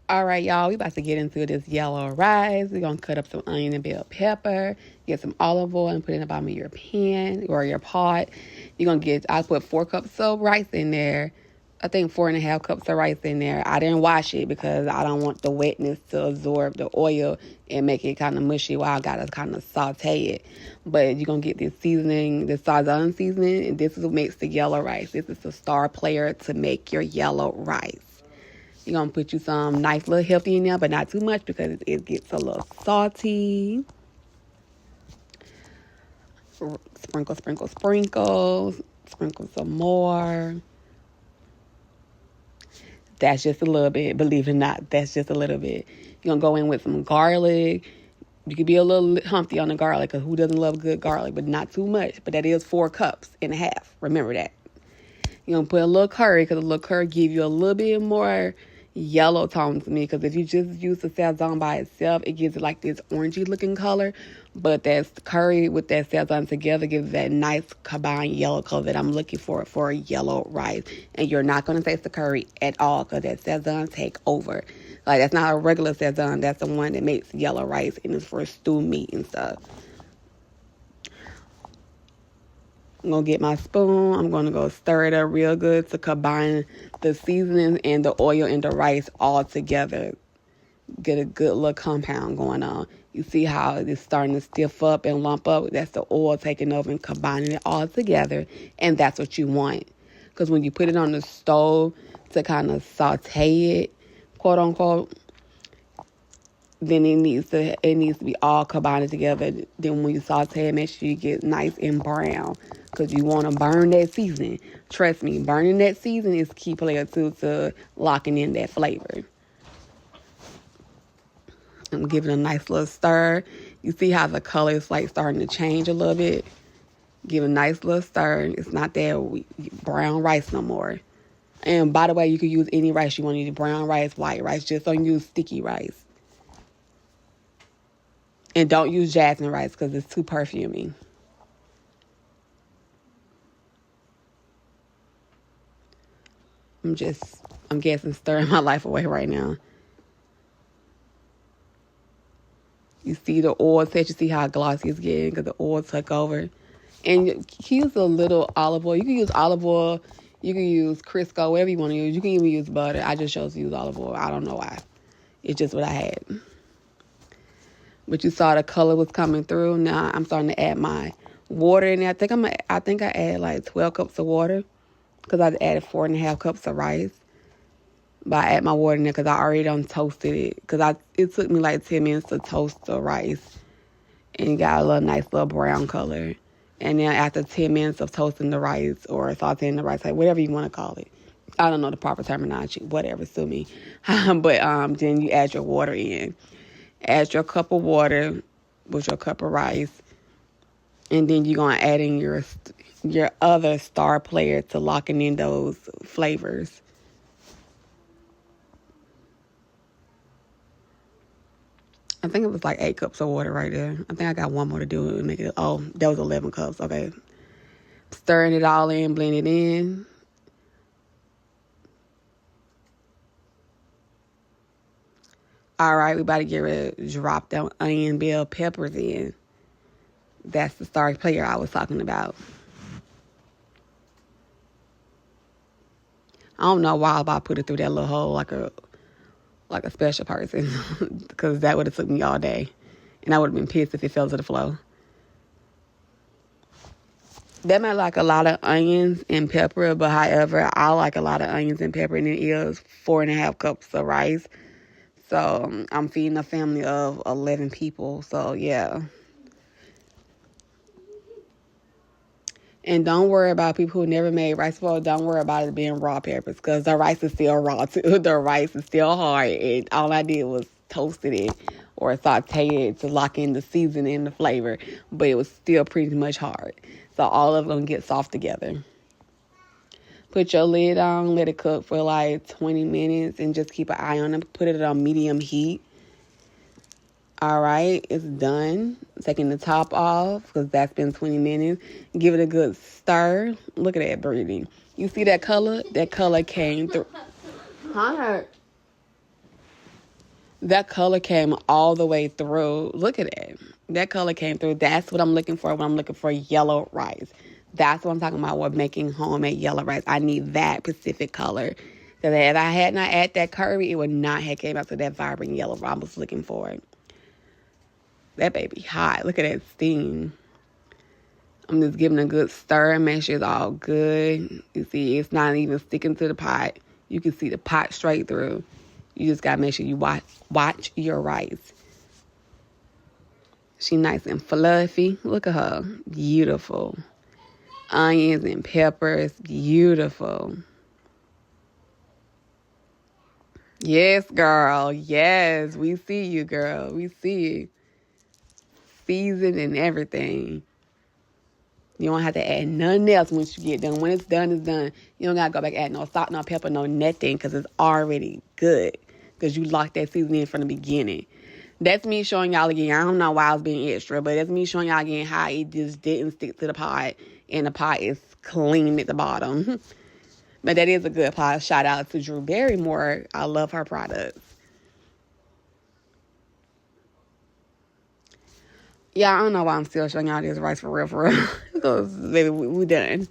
All right, y'all, we about to get into this yellow rice. We're going to cut up some onion and bell pepper, get some olive oil and put it in the bottom of your pan or your pot. You're going to I put 4 cups of rice in there. I think 4.5 cups of rice in there. I didn't wash it because I don't want the wetness to absorb the oil and make it kind of mushy while I got to kind of saute it. But you're going to get this seasoning, the Sazon seasoning, and this is what makes the yellow rice. This is the star player to make your yellow rice. You're going to put you some nice little healthy in there, but not too much because it gets a little salty. Sprinkle, sprinkle, sprinkle. Sprinkle some more. That's just a little bit. Believe it or not, that's just a little bit. You're going to go in with some garlic. You could be a little humpty on the garlic because who doesn't love good garlic, but not too much. But that is 4 cups and a half. Remember that. You're going to put a little curry because a little curry give you a little bit more yellow tone to me, because if you just use the Sazon by itself, it gives it like this orangey looking color, but that curry with that Sazon together gives that nice combined yellow color that I'm looking for a yellow rice. And you're not going to taste the curry at all because that Sazon take over. Like, that's not a regular Sazon, that's the one that makes yellow rice and it's for stew meat and stuff. I'm going to get my spoon. I'm going to go stir it up real good to combine the seasonings and the oil and the rice all together. Get a good little compound going on. You see how it's starting to stiff up and lump up? That's the oil taking over and combining it all together. And that's what you want. Because when you put it on the stove to kind of saute it, quote unquote, then it needs to be all combined together. Then when you saute it, make sure you get nice and brown, because you want to burn that seasoning. Trust me, burning that seasoning is key player too to locking in that flavor. I'm giving it a nice little stir. You see how the color is like starting to change a little bit. Give a nice little stir. It's not that brown rice no more. And by the way, you can use any rice you want to use: brown rice, white rice. Just don't use sticky rice. And don't use jasmine rice because it's too perfumey. I'm guessing stirring my life away right now. You see the oil set, you see how glossy it's getting because the oil took over. And you can use a little olive oil. You can use olive oil. You can use Crisco, whatever you want to use. You can even use butter. I just chose to use olive oil. I don't know why. It's just what I had. But you saw the color was coming through. Now I'm starting to add my water in there. I think I added like 12 cups of water because I added 4.5 cups of rice. But I add my water in there because I already done toasted it. Because it took me like 10 minutes to toast the rice. And it got a little nice little brown color. And then after 10 minutes of toasting the rice or sauteing the rice, like whatever you want to call it. I don't know the proper terminology. Whatever, sue me. But then you add your water in. Add your cup of water with your cup of rice. And then you're going to add in your other star player to locking in those flavors. I think it was like 8 cups of water right there. I think I got one more to do and make it. Oh, that was 11 cups. Okay. Stirring it all in, blend it in. All right, we about to get ready to drop them onion bell peppers in. That's the star player I was talking about. I don't know why I put it through that little hole like a special person, because that would have took me all day. And I would have been pissed if it fell to the floor. That might like a lot of onions and pepper, but however, I like a lot of onions and pepper, and it is 4.5 cups of rice. So I'm feeding a family of 11 people. So yeah. And don't worry about people who never made rice before. Don't worry about it being raw peppers, because the rice is still raw too. The rice is still hard. And all I did was toasted it or sauteed it to lock in the seasoning and the flavor. But it was still pretty much hard. So all of them get soft together. Put your lid on, let it cook for like 20 minutes, and just keep an eye on it. Put it on medium heat. All right, it's done. Taking the top off because that's been 20 minutes. Give it a good stir. Look at that breathing. You see that color? That color came through. Hunter. That color came all the way through. Look at it. That color came through. That's what I'm looking for when I'm looking for yellow rice. That's what I'm talking about with making homemade yellow rice. I need that specific color. Because if I had not added that curry, it would not have came out to that vibrant yellow I was looking for. That baby hot. Look at that steam. I'm just giving a good stir and make sure it's all good. You see, it's not even sticking to the pot. You can see the pot straight through. You just got to make sure you watch your rice. She nice and fluffy. Look at her. Beautiful. Onions and peppers. Beautiful. Yes, girl. Yes, we see you, girl. We see you. Seasoned and everything. You don't have to add nothing else once you get done. When it's done, it's done. You don't got to go back and add no salt, no pepper, no nothing because it's already good because you locked that seasoning in from the beginning. That's me showing y'all again. I don't know why I was being extra, but that's me showing y'all again how it just didn't stick to the pot and the pot is clean at the bottom. But that is a good pot. Shout out to Drew Barrymore. I love her products. Yeah, I don't know why I'm still showing y'all this rice for real, for real. Because, baby, we done.